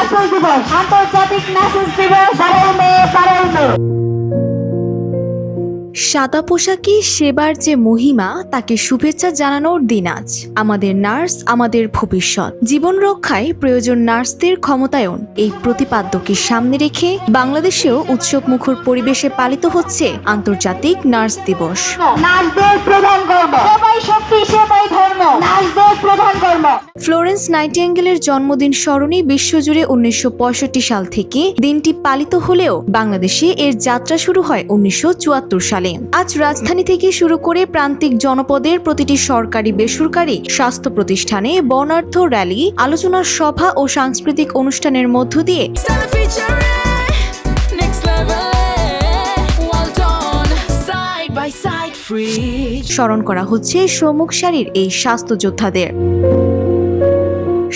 Nurses দিবস, আন্তর্জাতিক nurses দিবস। 12 মে, 12 মে। সাদা পোশাকে সেবার যে মহিমা, তাকে শুভেচ্ছা জানানোর দিন আজ। আমাদের নার্স আমাদের ভবিষ্যৎ। জীবন রক্ষায় প্রয়োজন নার্সদের ক্ষমতায়ন, এই প্রতিপাদ্যকে সামনে রেখে বাংলাদেশেও উৎসবমুখর পরিবেশে পালিত হচ্ছে আন্তর্জাতিক নার্স দিবস। নার্সদের প্রধান কর্ম সেবাই শক্তি, সেবাই ধর্ম। নার্সদের প্রধান কর্ম। ফ্লোরেন্স নাইটিঙ্গেলের জন্মদিন স্মরণে বিশ্বজুড়ে 1965 সাল থেকে দিনটি পালিত হলেও বাংলাদেশে এর যাত্রা শুরু হয় 1974 সালে। আজ রাজধানী থেকে শুরু করে প্রান্তিক জনপদের প্রতিটি সরকারি বেসরকারি স্বাস্থ্য প্রতিষ্ঠানে বর্ণাঢ্য র্যালি, আলোচনা সভা ও সাংস্কৃতিক অনুষ্ঠানের মধ্য দিয়ে স্মরণ করা হচ্ছে সম্মুখ সারির এই স্বাস্থ্য যোদ্ধাদের।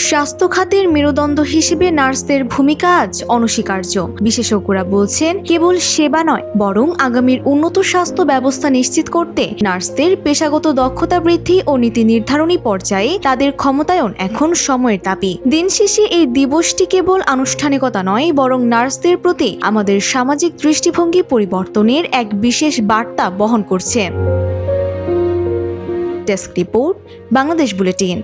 স্বাস্থ্য খাতের মেরুদণ্ড হিসেবে নার্সদের ভূমিকা আজ অনস্বীকার্য। বিশেষজ্ঞরা বলছেন, কেবল সেবা নয়, বরং আগামীর উন্নত স্বাস্থ্য ব্যবস্থা নিশ্চিত করতে নার্সদের পেশাগত দক্ষতা বৃদ্ধি ও নীতি নির্ধারণী পর্যায়ে তাদের ক্ষমতায়ন এখন সময়ের দাবি। দিন শেষে এই দিবসটি কেবল আনুষ্ঠানিকতা নয়, বরং নার্সদের প্রতি আমাদের সামাজিক দৃষ্টিভঙ্গি পরিবর্তনের এক বিশেষ বার্তা বহন করছে। Desk report, Bangladesh bulletin.